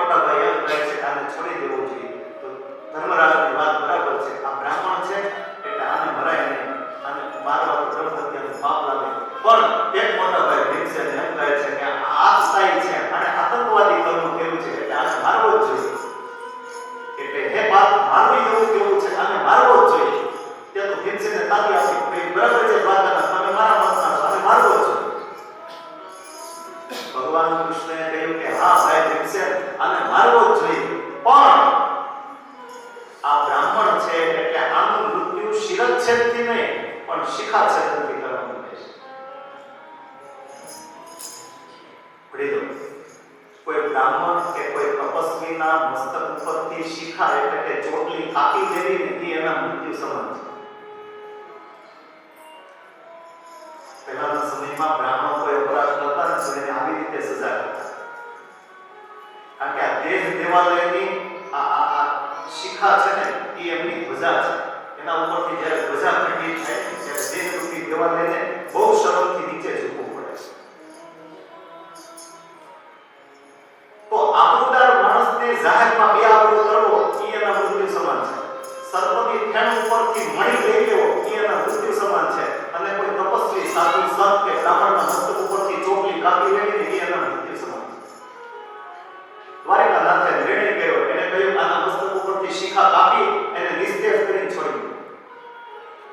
મોટા ભાઈ એમ કહે છે કે આને છોડી દેવું જોઈએ. તો ધર્મરાજની વાત બરાબર છે. આ બ્રાહ્મણ છે એટલે આને મરાય નહીં, આને મારવા તો બ્રહ્મ હત્યાનું પાપ લાગે. પણ એક મોટા ભાઈ ભીમસેન એમ કહે છે કે આ સ્થાયી છે, આને આતંકવાદી કર્મ કર્યું છે એટલે આને મારવો જ જોઈએ. એટલે હે બાપ મારવી એવું કેવું છે, આને મારવો જ જોઈએ. ત્યાં તો ભીમસેને તાકી આપી, બરાબર છે દ્વારકાના, તમે મારા મતના છો, આને મારવો જ જોઈએ. ભગવાન કૃષ્ણએ કહ્યું કે હા ભાઈ ભીમસેન, આને મારવો જ જોઈએ, પણ આ બ્રાહ્મણ છે એટલે આનું મૃત્યુ શિરચ્છેદથી નહીં પણ શિખાચ્છેદથી કરવાનું રહેશે. કોઈ બ્રાહ્મણ કે કોઈ તપસ્વીના મસ્તક ઉપરથી શિખા એટલે કે ચોટલી કાપી દેવી ને એના મૃત્યુ સમાન છે. પહેલાના સમયમાં બ્રાહ્મણો કોઈ અપરાધ કરતા ને તો એને આવી રીતે સજા કરતા. કારણ કે આ દેહ દેવાલયની આ શિખા છે ને એ એમની ધ્વજા છે. એના ઉપરથી જ્યારે ધ્વજા ખંડિત થાય ત્યારે દેહરૂપી દેવાલયને બહુ શરમથી નીચે ઝૂકવું પડે છે. તો આબરૂદાર માણસને જાહેરમાં બે આબરૂ કરવો એ એના મૃત્યુ સમાન છે. સર્પની ફેણ ઉપરથી મણી લઈ લેવો એ એના મૃત્યુ સમાન છે. અને કોઈ તપસ્વી સાધુ સંત કે બ્રાહ્મણના મસ્તક ઉપરથી ચોટલી કાપી લેવી એ એના મૃત્યુ સમાન છે. દ્વારકાનાથે નિર્ણય કર્યો, એને કહ્યું આના મસ્તક ઉપરથી શિખા કાપી એને નિસ્તેજ કરીને છોડી.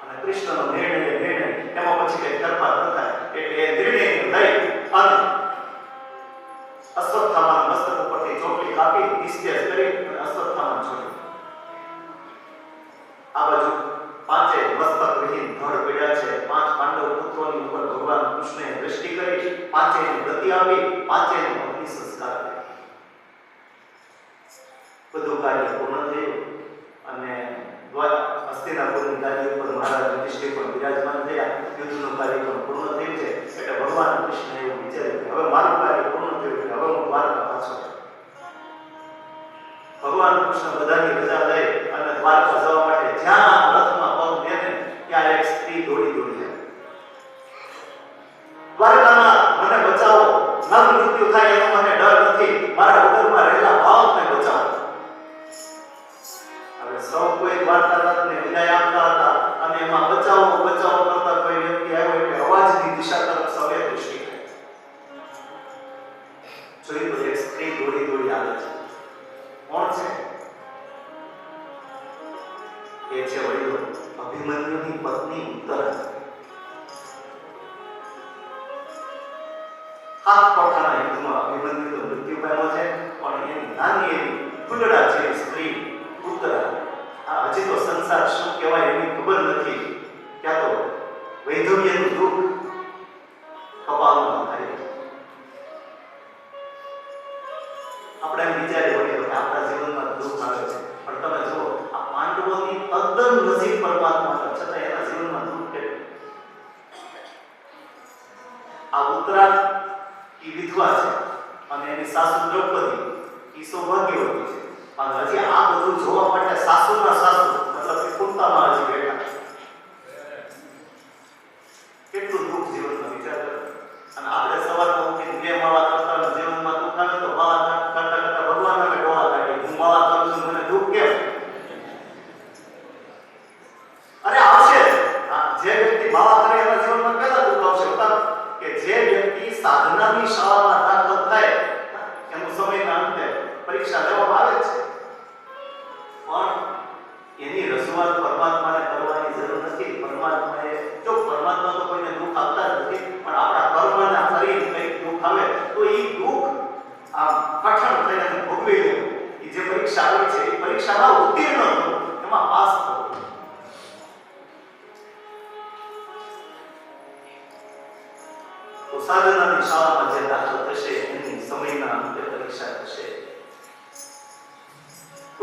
અને કૃષ્ણનો નિર્ણય એમાં પછી કઈ ફેરફાર ન થાય એટલે એ નિર્ણય લઈ અને અશ્વત્થામાના મસ્તક ઉપરથી ચોટલી કાપી નિસ્તેજ કરી અને અશ્વત્થામાને છોડી. આ બાજુ પાંચે મસ્તક વિહીન ધડ પડ્યા છે. પાંચ પાંડવ પુત્રોની ઉપર ભગવાન કૃષ્ણએ દ્રષ્ટિ કરી, પાંચેયને ગતિ આપી, પાંચેયનો અગ્નિ સંસ્કાર કર્યો. બધું કાર્ય પૂર્ણ થયું અને હસ્તિનાપુરની ગાદી ઉપર મહારાજ યુધિષ્ઠિર પણ બિરાજમાન થયા. યુદ્ધનું કાર્ય પણ પૂર્ણ થયું છે એટલે ભગવાન કૃષ્ણએ એવું વિચાર્યું કે હવે મારું કાર્ય પૂર્ણ થયું છે, હવે હું દ્વારકા પાછો. ભગવાન કૃષ્ણ બધાની રજા લઈ અને દ્વારકા જવા માટે જ્યાં રથમાં પગ દેને ત્યાં એક સ્ત્રી દોડી જાય. દ્વારકાના મને બચાવો, નર મૃત્યુ થાય એનો મને ડર નથી, મારા ઉદરમાં રહેલા ભાવને બચાવો. હવે સૌ કોઈ દ્વારકાનાથને વિદાય આપતા હતા અને એમાં બચાવો કરતા કોઈ વ્યક્તિ આવ્યો એટલે અવાજની દિશા તરફ સૌએ દૃષ્ટિ કરી. જોઈ તો એક સ્ત્રી દોડી આવે છે. કોણ છે? એ છે વડીલો અભિમન્યુની પત્ની ઉત્તરા. હાથકોઠાના યુદ્ધમાં અભિમન્યુ તો મૃત્યુ પામ્યો છે, પણ એની નાની એવી ફૂલડા જેવી સ્ત્રી ઉત્તરા, આ હજી તો સંસાર શું કહેવાય એની ખબર નથી. ત્યાં તો વૈધવ્યનું દુઃખ કપાળમાં થાય. આપણે એમ વિચારીએ કે આપણા જીવનમાં દુઃખ આવે છે, પણ તમે જુઓ આ પાંડવોની તદ્દન નજીક પરમાત્મા હતા છતાં એના જીવનમાં દુઃખ કેટલું. આ ઉત્તરા એ વિધવા છે અને એની સાસુ દ્રૌપદી એ સૌભાગ્યવતી છે. અને હજી આ બધું જોવા માટે સાસુના સાસુ મતલબ કે કુંતામાં હજી બેઠા. કેટલું દુઃખ જીવનમાં વિચાર કરો. અને આપણે સવારમાં ઉઠીને બે માળા કરતા જીવનમાં દુઃખ આવે તો માળા કરતા ભગવાન અમે ડોળા કાઢીએ, હું માળા કરું છું મને દુઃખ કેમ? અરે આવશે. જે વ્યક્તિ માળા કરે એના જીવનમાં પહેલા દુઃખ આવશે કે જે વ્યક્તિ સાધનાની શાળામાં દાખલ થાય એનું સમયના અંતે પરીક્ષા લેવામાં આવે છે, પણ એની રજૂઆત પરમાત્માને કરવાની જરૂર નથી. પરમાત્માએ જો પરમાત્મા તો કોઈને દુઃખ આપતા જ નથી, પણ આપણા કર્મના ફરી કંઈક દુઃખ આવે તો એ દુઃખ આ કઠણ થઈને ભોગવી લેવું. એ જે પરીક્ષા આવી છે એ પરીક્ષામાં ઉત્તીર્ણ થવું, એમાં પાસ થવું. તો સાધનાની શાળામાં જે દાખલ થશે એની સમયના અંતે પરીક્ષા થશે.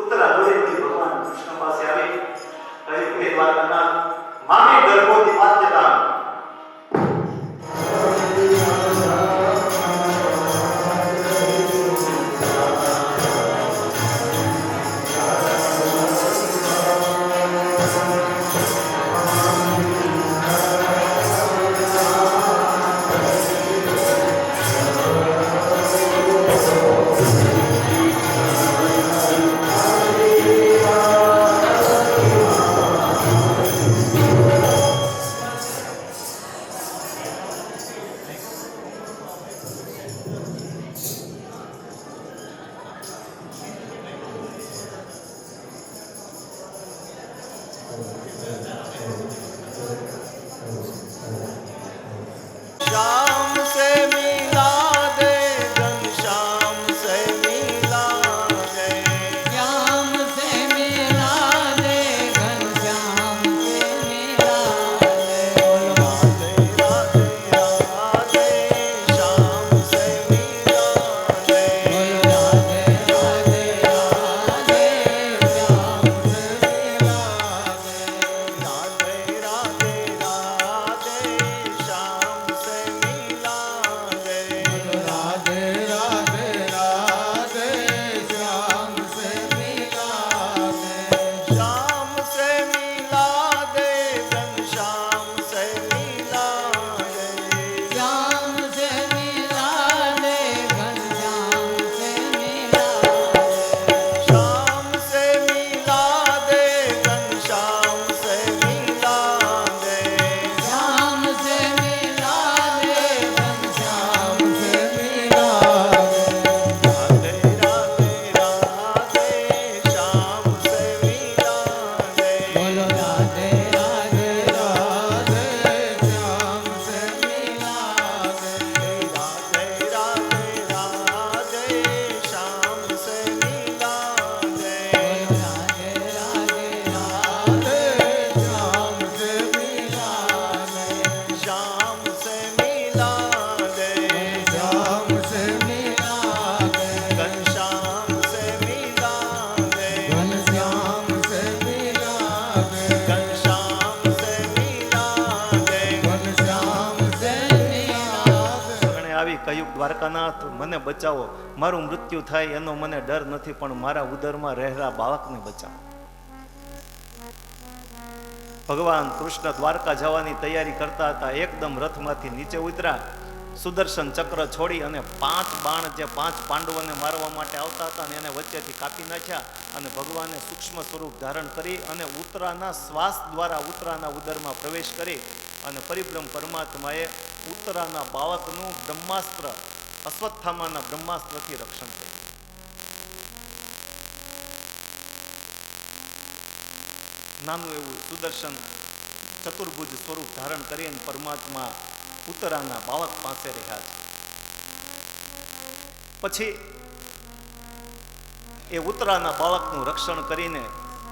ઉત્તરા દોડી ભગવાન કૃષ્ણ પાસે આવી કહ્યું, હે દ્વારકાનાથ, મામે ગર્ભોથી પાત્યતા આવી કહ્યું, દ્વારકાનાથ મને બચાવો, મારું મૃત્યુ થાય એનો મને ડર નથી, પણ મારા ઉદરમાં રહેલા બાળકને બચાવો. ભગવાન કૃષ્ણ દ્વારકા જવાની તૈયારી કરતા હતા. એકદમ રથમાંથી નીચે ઉતર્યા, સુદર્શન ચક્ર છોડી અને 5 બાણ જે 5 પાંડવોને મારવા માટે આવતા હતા ને એને વચ્ચેથી કાપી નાખ્યા. અને ભગવાને સૂક્ષ્મ સ્વરૂપ ધારણ કરી અને ઉત્તરાના શ્વાસ દ્વારા ઉત્તરાના ઉદરમાં પ્રવેશ કરી અને પરિબ્રહ્મ પરમાત્માએ ઉત્તરાના બાળકનું બ્રહ્માસ્ત્ર, અશ્વત્થામાના બ્રહ્માસ્ત્રથી રક્ષણ કર્યું. નાનું એવું સુદર્શન ચતુર્ભુજ સ્વરૂપ ધારણ કરીને પરમાત્મા ઉત્તરાના બાળક પાસે રહ્યા છે. પછી એ ઉત્તરાના બાળકનું રક્ષણ કરીને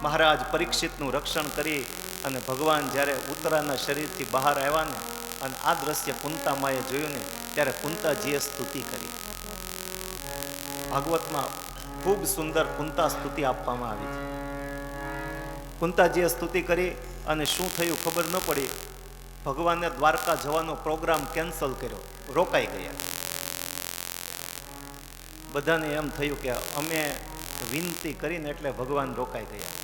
મહારાજ પરીક્ષિતનું રક્ષણ કરી અને ભગવાન જ્યારે ઉત્તરાના શરીરથી બહાર આવ્યા ને અને આ દ્રશ્ય કુંતામાએ જોયું ને ત્યારે કુંતાજીએ સ્તુતિ કરી. ભાગવતમાં ખૂબ સુંદર કુંતા સ્તુતિ આપવામાં આવી છે. કુંતાજીએ સ્તુતિ કરી અને શું થયું ખબર ન પડી. ભગવાને દ્વારકા જવાનો પ્રોગ્રામ કેન્સલ કર્યો, રોકાઈ ગયા. બધાને એમ થયું કે અમે વિનંતી કરીને એટલે ભગવાન રોકાઈ ગયા.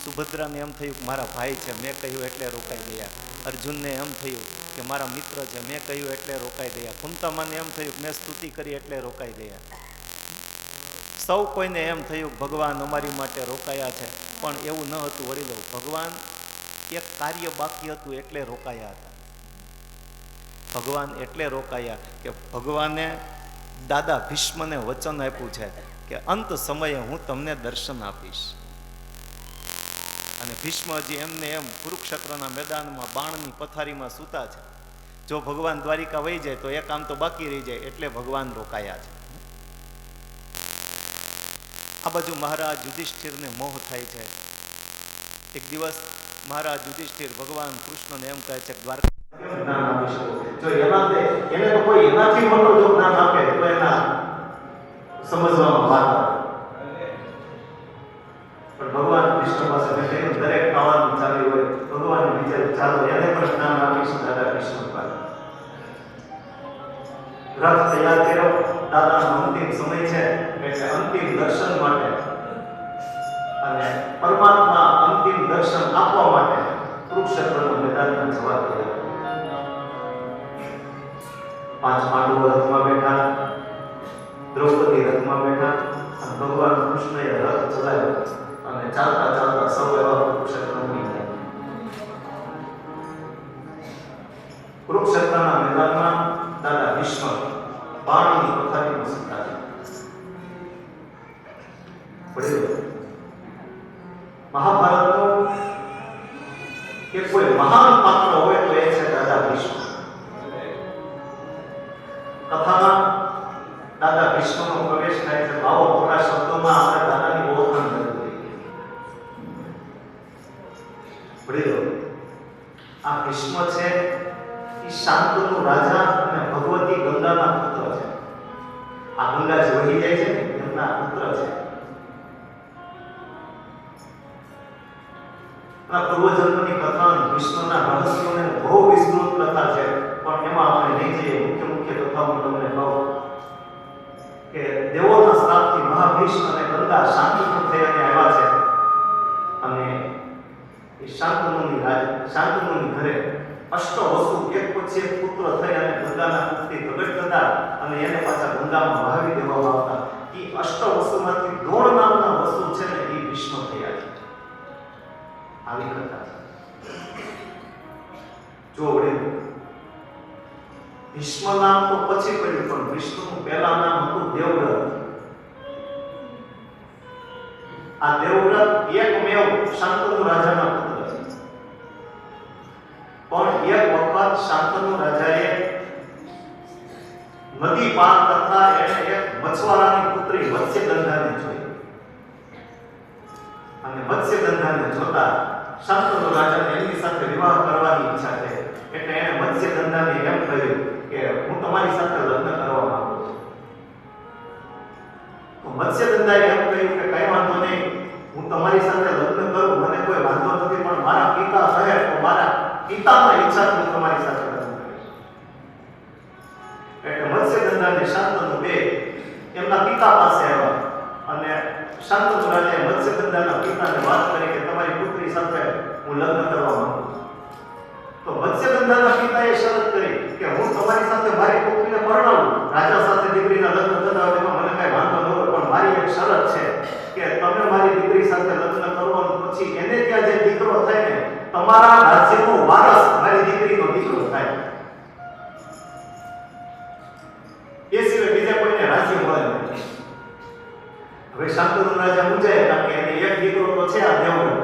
સુભદ્રાને એમ થયું કે મારા ભાઈ છે, મેં કહ્યું એટલે રોકાઈ ગયા. અર્જુનને એમ થયું કે મારા મિત્ર છે, મેં કહ્યું એટલે રોકાઈ ગયા. કુંતામાને એમ થયું કે મેં સ્તુતિ કરી એટલે રોકાઈ ગયા. સૌ કોઈને એમ થયું ભગવાન અમારી માટે રોકાયા છે, પણ એવું ન હતું વડીલો. ભગવાન એક કાર્ય બાકી હતું એટલે રોકાયા હતા. ભગવાન એટલે રોકાયા કે ભગવાને દાદા ભીષ્મને વચન આપ્યું છે કે અંત સમયે હું તમને દર્શન આપીશ. અને ભીષ્મ હજી એમને એમ કુરુક્ષેત્રના મેદાનમાં બાણની પથારીમાં સૂતા છે. જો ભગવાન દ્વારિકા વહી જાય તો એક કામ તો બાકી રહી જાય, એટલે ભગવાન રોકાયા છે. આ બાજુ મહારાજ યુધિષ્ઠિરને મોહ થાય છે. એક દિવસ મહારાજ યુધિષ્ઠિર ભગવાન કૃષ્ણને એમ કહે છે, દ્વારકા જ્ઞાન આપી શકો. જો એને તો કોઈ એનાથી મોટો જો જ્ઞાન આપે તો એના સમજવામાં વાત આવે. પણ ભગવાન કૃષ્ણ પાસે બેઠેલું દરેક કાવાનું ચાલ્યું હોય, ભગવાન વિચાર ચાલો એને પણ જ્ઞાન આપીશું દાદા કૃષ્ણ પાસે. રથ તૈયાર કર્યો, દાદાનો અંતિમ સમય છે એટલે અંતિમ દર્શન માટે અને પરમાત્મા અંતિમ દર્શન આપવા માટે કુરુક્ષેત્રના મેદાનમાં જવા ગયા. 5 પાંડવો રથમાં બેઠા, દ્રૌપદી રથમાં બેઠા અને ભગવાન કૃષ્ણએ રથ ચલાવ્યો અને ચાલતા ચાલતા સૌ એવા કુરુક્ષેત્રમાં ગયા. કુરુક્ષેત્રના મેદાનમાં દાદા ભીષ્મ બાણની પથારીમાં સૂતા છે. વડીલો, મહાભારતનો કે કોઈ મહાન પાત્ર હોય તો એ છે દાદા ભીષ્મ. કથામાં દાદા ભીષ્મનો પ્રવેશ થાય છે. આવો થોડા શબ્દોમાં આપણે દાદાની ઓળખાણ કરી દઈએ. વડીલો, આ ભીષ્મ છે એ શાંતનુ રાજા અને ભગવતી ગંગાના પુત્ર છે. આ ગંગા જે વહી જાય છે એમના પુત્ર છે. પૂર્વજન્મની કથા વિષ્ણુના રહસ્યોને બહુ વિસ્તૃત કથા છે, પણ એમાં આપણે નહીં જઈએ. મુખ્ય કથા હું તમને કહું કે દેવોના શ્રાપથી મહાભીષ્મ અને ગંગા શાંતિપુર થઈ અને આવ્યા છે. અને એ શાંતનુની ઘરે અષ્ટવસુ એક પછી એક પુત્ર થઈ અને ગંગાના કુળથી પ્રગટ થતા અને એને પાછા ગંગામાં વહાવી દેવામાં આવતા. એ અષ્ટવસુમાંથી દ્રોણ નામના વસુ છે ને એ ભીષ્મ થયા છે. આવી કથા છે. જો વડીલ, ભીષ્મ નામ તો પછી પડ્યું, પણ વિષ્ણુનું પહેલા નામ હતું દેવવ્રત. આ દેવવ્રત એકમેવ શાંતનુ રાજાના પુત્ર છે. પણ એક વખત શાંતનુ રાજાએ નદી પાર કરતા એને એક મછવારાની પુત્રી મત્સ્યગંધાને જોઈ અને મત્સ્યગંધાને જોતા શાંતનુ રાજાને એમની સાથે વિવાહ કરવાની ઈચ્છા થઈ. એટલે એને મત્સ્યગંધાને એમ કહ્યું કે હું તમારી સાથે લગ્ન કરવા માંગુ છું. તો મત્સ્યગંધાએ એમ કહ્યું કે કઈ વાંધો નહીં, હું તમારી સાથે લગ્ન કરું, મને કોઈ વાંધો નથી, પણ મારા પિતા કહે તો મારા પિતાની ઈચ્છા હું તમારી સાથે લગ્ન કરીશ. એટલે મત્સ્યગંધા અને શાંતનુ બે એમના પિતા પાસે આવ્યા અને શાંતનુ રાજાએ મત્સ્યગંધાના પિતાને વાત કરી કે તમારી પુત્રી સાથે હું લગ્ન કરવા માંગુ છું. તો મત્સ્યગંધાના પિતાએ શરત કરી કે હું તમારી સાથે મારી પુત્રીને પરણાવું, રાજા સાથે દીકરીના લગ્ન થતા હોય તેમાં મને કાંઈ વાંધો ન હોય, પણ મારી એક શરત છે કે તમે મારી દીકરી સાથે લગ્ન કરો અને પછી એને ત્યાં જે દીકરો થાય ને તમારા રાજ્યનો વારસ મારી દીકરીનો દીકરો થાય. એ સિવાય બીજા કોઈને રાજ્ય મળે નહીં. હવે શાંતનુ રાજા મૂંઝાય કારણ કે એને એક દીકરો તો છે આ દેવનો,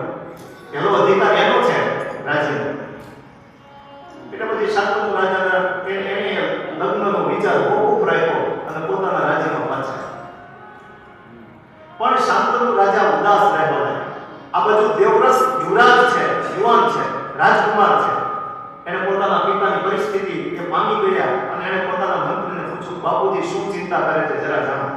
એનો અધિકાર એનો છે રાજ્યનો. એટલે પછી શાંતનુ રાજાના એને લગ્નનો વિચાર મોકૂફ રાખ્યો અને પોતાના રાજ્યમાં પાછા. પણ શાંતનુ રાજા ઉદાસ રહેવા લાગ્યા. આ બાજુ દેવરસ યુવરાજ છે, યુવાન છે, રાજકુમાર છે. એને પોતાના પિતાની પરિસ્થિતિ એ પામી ગયા અને એને પોતાના મંત્રીને પૂછ્યું, બાપુજી શું ચિંતા કરે છે જરા જણાવો.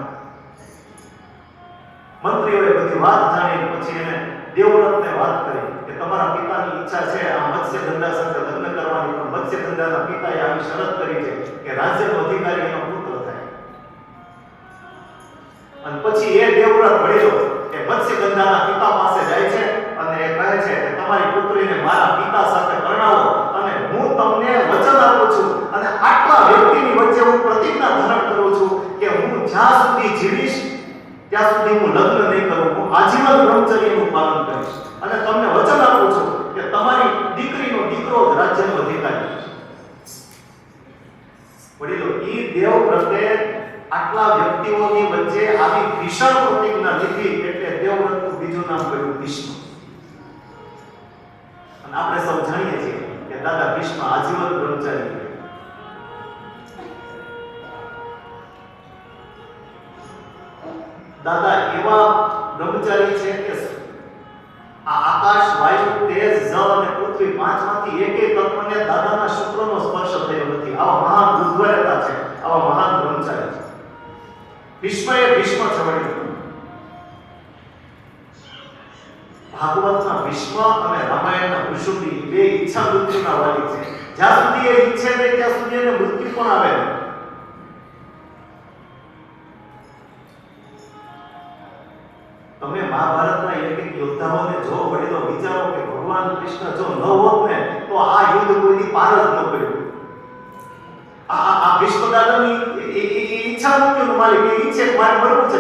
મંત્રીઓએ બધી વાત જાણી પછી એને દેવવ્રતને વાત કરી કે તમારા પિતાની ઈચ્છા છે આ મત્સ્યગંધા સાથે લગ્ન કરવાની, પણ મત્સ્યગંધાના પિતાએ આવી શરત કરી છે કે રાજ્યનો અધિકારી એનો પુત્ર થાય. અને પછી એ દેવવ્રત વળ્યો કે મત્સ્યગંધાના પિતા પાસે જાય છે અને એ કહે છે કે તમારી પુત્રીને મારા પિતા સાથે પરણાવો અને હું તમને વચન આપું છું અને આટલા વ્યક્તિની વચ્ચે હું પ્રતિજ્ઞા ધારણ કરું છું કે હું જ્યાં સુધી જીવીશ ત્યાં સુધી હું લગ્ન નહીં કરું, હું આજીવન બ્રહ્મચર્યનું પાલન કરીશ અને તમને વચન આપું છું કે તમારી દીકરીનો દીકરો જ રાજ્યનો અધિકારી. વડીલો, ઈ દેવવ્રતે આટલા વ્યક્તિઓની વચ્ચે આવી ભીષણ પ્રતિજ્ઞા લીધી એટલે દેવવ્રતનું બીજું નામ પડ્યું ભીષ્મ. અને આપણે સૌ જાણીએ છીએ કે દાદા ભીષ્મ આજીવન બ્રહ્મચારી. દાદા એવા બ્રહ્મચારી છે કે આ આકાશ, વાયુ, તેજ, જળ અને પૃથ્વી પાંચમાંથી એકેય તત્વને દાદાના શુક્રનો સ્પર્શ થયો નથી. આવા મહાન બુદ્ધવરતા છે, આવા મહાન બ્રહ્મચારી છે. ભીષ્મ એ ભીષ્મ છવડ્યું. ભાગવતના ભીષ્મ અને રામાયણના ભૂષુંડી બે ઈચ્છા મૃત્યુના વાલી છે. જ્યાં સુધી એ ઈચ્છે નહીં ત્યાં સુધી એને મૃત્યુ પણ આવે નહીં. તમે મહાભારતના એક એક યોદ્ધાઓને જો વડીલો વિચારો કે ભગવાન કૃષ્ણ જો ન હોત ને તો આ યુદ્ધ કોઈની પાર જ ન પડ્યું. આ ભીષ્મ દાદાની ઈચ્છા મૃત્યુનો માલિક, એ ઈચ્છે મારે મરવું છે